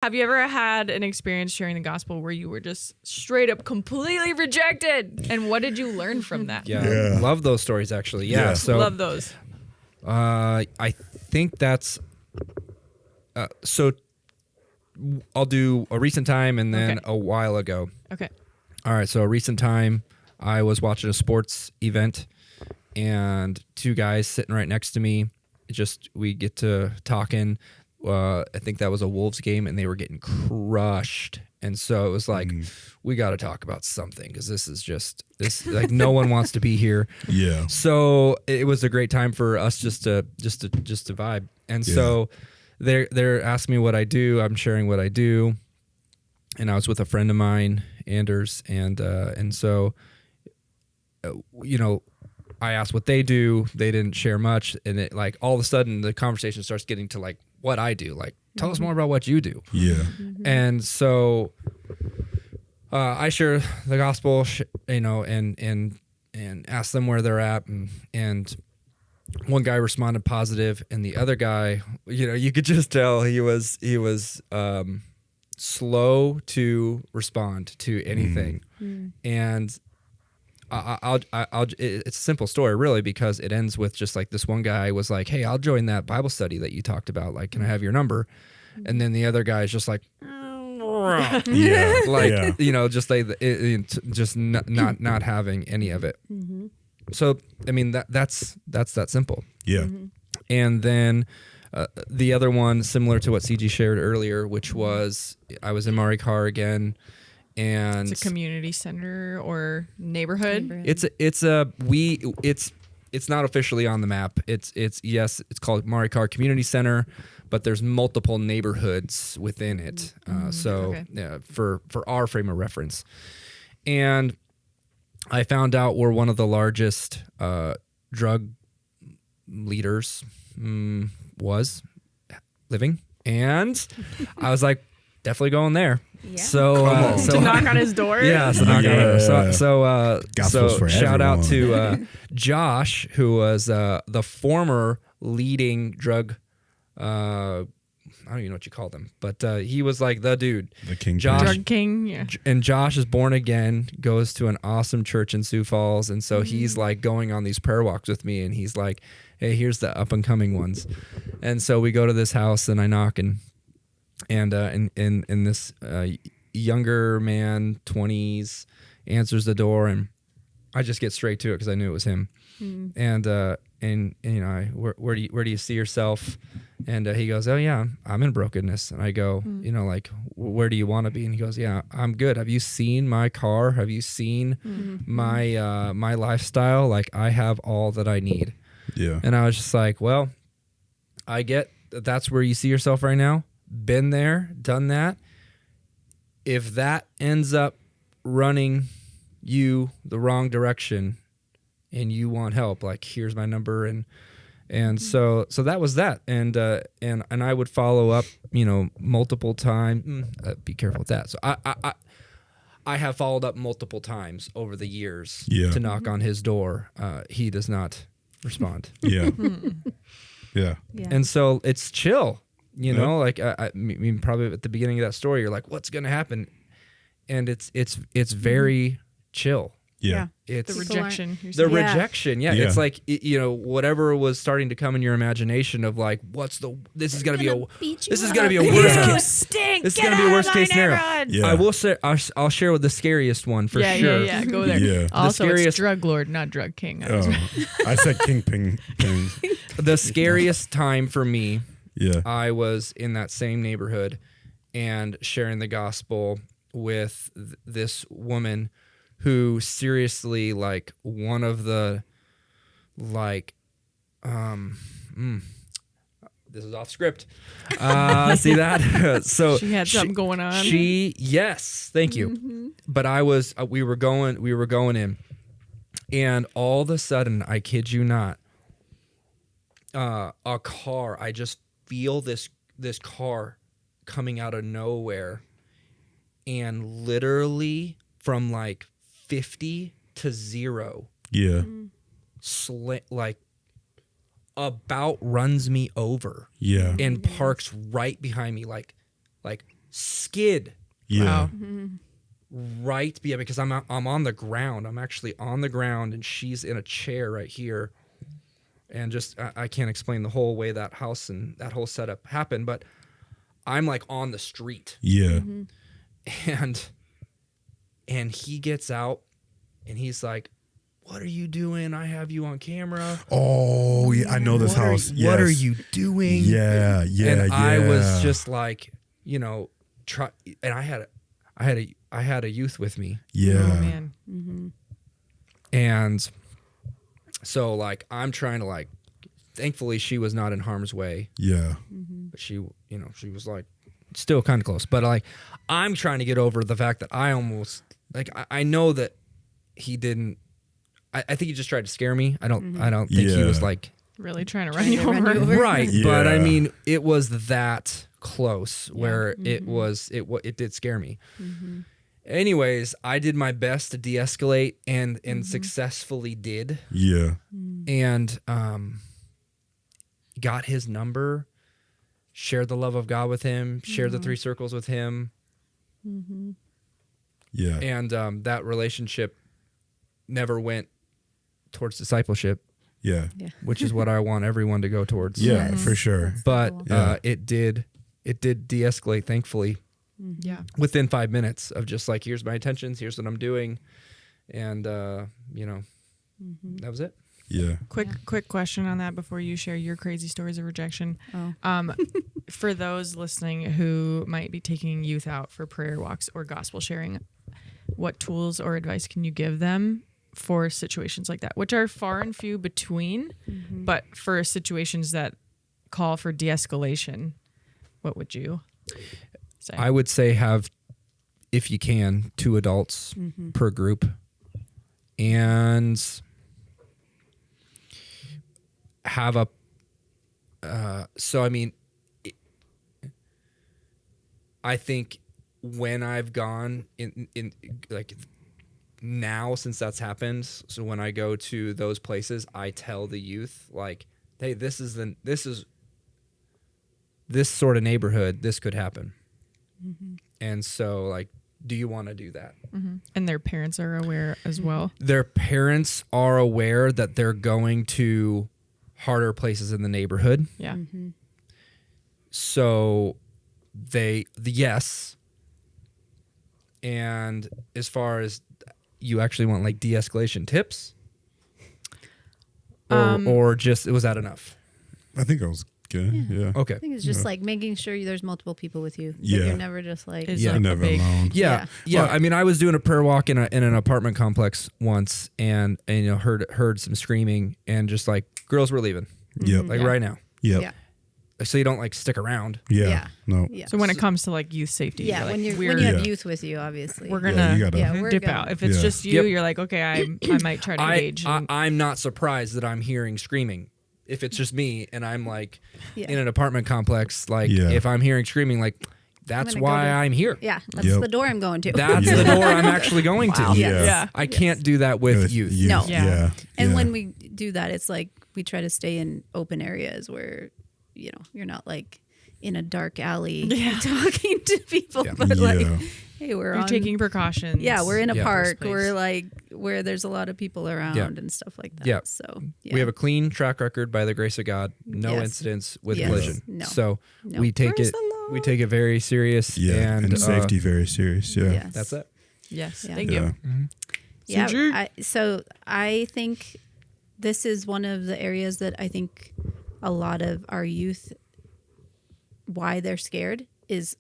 Have you ever had an experience sharing the gospel where you were just straight up completely rejected? And what did you learn from that? Yeah. Love those stories actually. Yeah. So Love those. I think that's so I'll do a recent time and then a while ago. Okay. All right, so a recent time I was watching a sports event and two guys sitting right next to me, we get to talking. I think that was a Wolves game and they were getting crushed. And so it was like, we got to talk about something because this like no one wants to be here. Yeah. So it was a great time for us just to vibe. And so they're asking me what I do. I'm sharing what I do. And I was with a friend of mine, Anders, and so I asked what they do. They didn't share much, and it like all of a sudden the conversation starts getting to like what I do. Like, tell us more about what you do. Yeah. And so I share the gospel, and ask them where they're at, and one guy responded positive, and the other guy, you could just tell he was slow to respond to anything. And it's a simple story really, because it ends with just like this one guy was like, hey, I'll join that Bible study that you talked about. Like, can I have your number? And then the other guy is just like, just not having any of it. So, I mean, that's that simple. Yeah. And then the other one, similar to what CG shared earlier, which was I was in Mari Car again, and it's a community center or neighborhood. It's not officially on the map. It's called Mari Car Community Center, but there's multiple neighborhoods within it. For our frame of reference, and I found out we're one of the largest drug leaders was living, and I was like, definitely going there. Yeah. So to knock on his door. Yeah, so knock on his door. So shout out to Josh, who was the former leading drug. I don't even know what you call them, but he was like the dude, the king, drug king. Yeah. And Josh is born again, goes to an awesome church in Sioux Falls, and so he's like going on these prayer walks with me, and he's like, hey, here's the up and coming ones. And so we go to this house, and I knock, and this younger man, 20s, answers the door, and I just get straight to it because I knew it was him. And where do you see yourself? And he goes, oh yeah, I'm in brokenness. And I go, like, where do you want to be? And he goes, yeah, I'm good. Have you seen my car? Have you seen my lifestyle? Like, I have all that I need. Yeah. And I was just like, well, I get that's where you see yourself right now. Been there, done that. If that ends up running you the wrong direction and you want help, like, here's my number. And so that was that. And I would follow up, multiple times. Be careful with that. So I have followed up multiple times over the years to knock on his door. He does not respond. Yeah. Yeah. And so it's chill, like I mean, probably at the beginning of that story, you're like, what's going to happen? And it's very chill. Yeah. It's the rejection. Rejection. Yeah. It's like, whatever was starting to come in your imagination of like, this is going to be a worst case. This is going to be a worst case scenario. Yeah. I will say, I'll share with the scariest one for sure. Yeah. Go there. Yeah. Also, scariest, it's drug lord, not drug king. I said kingpin. The scariest time for me, Yeah. I was in that same neighborhood and sharing the gospel with this woman who seriously, like, one of the, like, this is off script. See that? So she had something going on. Yes, thank you. But we were going in, and all of a sudden, I kid you not, a car. I just feel this car coming out of nowhere, and literally from like 50 to 0. Yeah. Like about runs me over. Yeah. And parks right behind me, like skid Yeah. Wow. right behind, because I'm on the ground. I'm actually on the ground, and she's in a chair right here. And just I can't explain the whole way that house and that whole setup happened, but I'm like on the street, Yeah. and he gets out, and he's like, "What are you doing? I have you on camera. Oh, yeah. I know this house. Yes. What are you doing?" Yeah. Yeah. And yeah. I was just like, try. And I had a youth with me, Yeah. Oh man. and so like I'm trying to like. Thankfully, she was not in harm's way, Yeah. but she was like still kind of close. But like I'm trying to get over the fact that I almost like I know that he didn't. I think he just tried to scare me. I don't think he was Yeah. like Really trying to Trying run you to run over. you over. right. But I Yeah. mean, it was that close where it did scare me. Anyways, I did my best to de-escalate and successfully did, Yeah. and got his number, shared the love of God with him, shared the 3 circles with him, Yeah. and that relationship never went towards discipleship, Yeah. which is what I want everyone to go towards. Yeah. Yes. For sure. But Cool. Yeah. it did de-escalate, thankfully, Yeah. within 5 minutes of just like, here's my intentions, here's what I'm doing, and that was it. Yeah. Quick question on that before you share your crazy stories of rejection. Oh. For those listening who might be taking youth out for prayer walks or gospel sharing, what tools or advice can you give them for situations like that, which are far and few between, but for situations that call for de-escalation, what would you say? I would say have, if you can, 2 adults per group, and have a I think when I've gone in like now, since that's happened, so when I go to those places, I tell the youth like, hey, this is this sort of neighborhood, this could happen. And so like, do you want to do that? And their parents are aware as well. Their parents are aware that they're going to harder places in the neighborhood. Yeah. So yes. And as far as you actually want like de-escalation tips, or just, was that enough? I think I was good. Yeah. Okay. I think it's just like making sure there's multiple people with you. That Yeah. you're never just like, Is Yeah. like a Never big- alone. Yeah. Yeah. I mean, I was doing a prayer walk in an apartment complex once, and heard some screaming, and just like, girls were leaving, Yep. like Yeah. right now. Yep. yeah. So you don't like stick around. Yeah. Yeah. No. Yeah. So when it comes to like youth safety, yeah, you're like, when you we're have Yeah. youth with you, obviously. we're Yeah, gonna you gotta. Yeah, we're dip gonna- out. If it's Yeah. just you, Yep. you're like, okay, I might try to engage. I'm not surprised that I'm hearing screaming. If it's just me and I'm like Yeah. in an apartment complex, like Yeah. if I'm hearing screaming, like that's gonna go why to- I'm here. Yeah, that's Yep. the door I'm going to. That's Yeah. the door I'm actually going to. Wow. Yeah. Yeah. I can't do that with youth. No. Yeah. Yeah. And yeah. when we do that, it's like we try to stay in open areas where, you're not like in a dark alley talking to people, Yeah. but like, Yeah. hey, we're You're on, taking precautions. yeah, we're in a Yeah. park. Space. We're like where there's a lot of people around Yeah. and stuff like that. Yeah. So yeah. We have a clean track record by the grace of God. No Yes. incidents with Yes. collision. No. So No. we take Praise it. the Lord. We take it very serious. Yeah. And, And safety very serious. Yeah. Yes. That's it. Yes. Yeah. Thank Yeah. you. Yeah. Suji? So I think this is one of the areas that I think a lot of our youth, why they're scared is,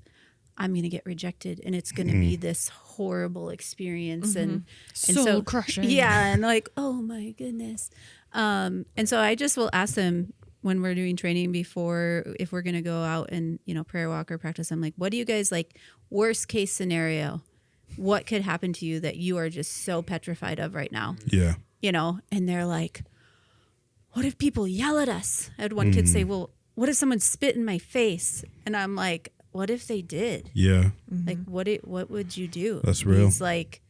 I'm going to get rejected and it's going to be this horrible experience. And Soul so crushing. Yeah. And like, oh my goodness. And so I just will ask them when we're doing training before, if we're going to go out and, prayer walk or practice, I'm like, what do you guys like, worst case scenario? What could happen to you that you are just so petrified of right now? Yeah. And they're like, what if people yell at us? I had one kid say, well, what if someone spit in my face? And I'm like, what if they did? Yeah. Like, what would you do? That's real. He's like,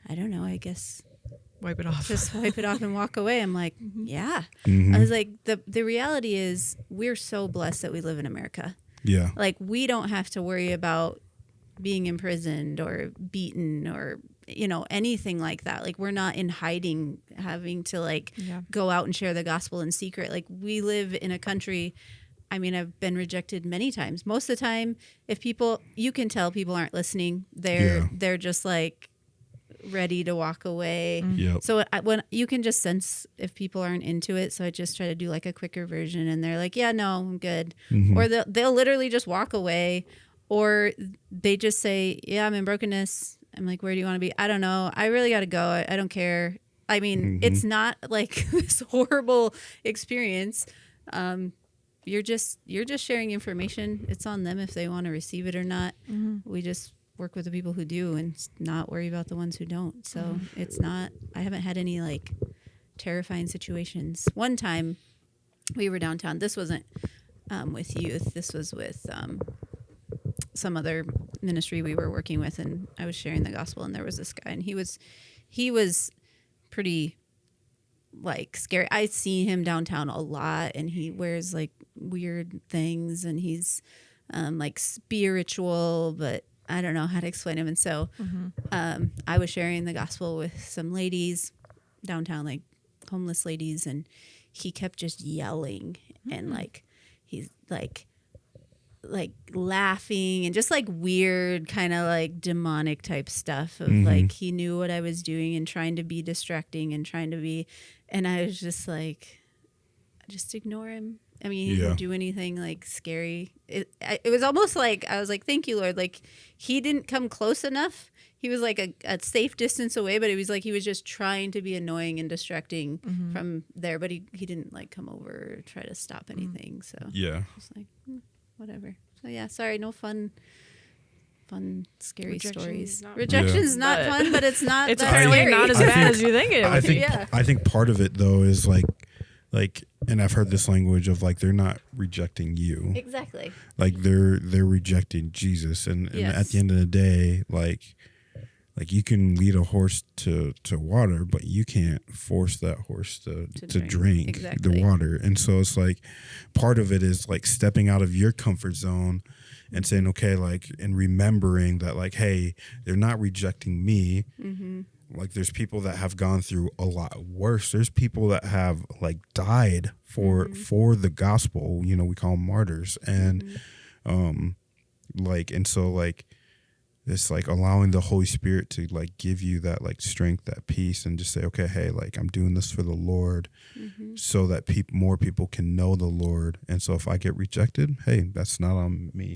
I don't know. I guess Wipe it off. just wipe it off and walk away. I'm like, yeah. Mm-hmm. I was like, the reality is we're so blessed that we live in America. Yeah. Like, we don't have to worry about being imprisoned or beaten or, you know, anything like that. Like, we're not in hiding, having to like go out and share the gospel in secret. Like, we live in a country. I mean, I've been rejected many times. Most of the time, if people, you can tell people aren't listening. They're just like ready to walk away. Yep. So when you can just sense if people aren't into it. So I just try to do like a quicker version, and they're like, yeah, no, I'm good. Or they'll literally just walk away, or they just say, yeah, I'm in brokenness. I'm like, where do you want to be? I don't know. I really got to go. I don't care. I mean, it's not like this horrible experience. You're just sharing information. It's on them if they want to receive it or not. We just work with the people who do and not worry about the ones who don't. So it's not, I haven't had any like terrifying situations. One time we were downtown. This wasn't with youth. This was with some other ministry we were working with, and I was sharing the gospel, and there was this guy, and he was pretty like scary. I see him downtown a lot, and he wears like weird things, and he's like spiritual, but I don't know how to explain him. And so I was sharing the gospel with some ladies downtown, like homeless ladies, and he kept just yelling and like he's like laughing and just like weird kind of like demonic type stuff of like he knew what I was doing and trying to be distracting and trying to be, and I was just like, just ignore him. I mean, he didn't do anything like scary. It was almost like I was like, thank you, Lord. Like, he didn't come close enough. He was like a safe distance away, but it was like he was just trying to be annoying and distracting from there. But he didn't like come over or try to stop anything. So Yeah. just like whatever. So yeah, sorry, no fun, scary Rejection stories. is not Rejection's fun. not But fun, but it's not. It's that apparently scary. not as I bad think- as you think it I would be. think Yeah. I think part of it though is like, and I've heard this language of like they're not rejecting you, Exactly. like they're rejecting Jesus, and at Yes. the end of the day, like you can lead a horse to water, but you can't force that horse to drink Exactly. the water. And so it's like part of it is like stepping out of your comfort zone and saying, okay, like, and remembering that like, hey, they're not rejecting me. Like, there's people that have gone through a lot worse. There's people that have like died for the gospel. You know, we call them martyrs. And and so like it's like allowing the Holy Spirit to like give you that like strength, that peace, and just say, okay, hey, like I'm doing this for the Lord, so that more people can know the Lord. And so if I get rejected, hey, that's not on me.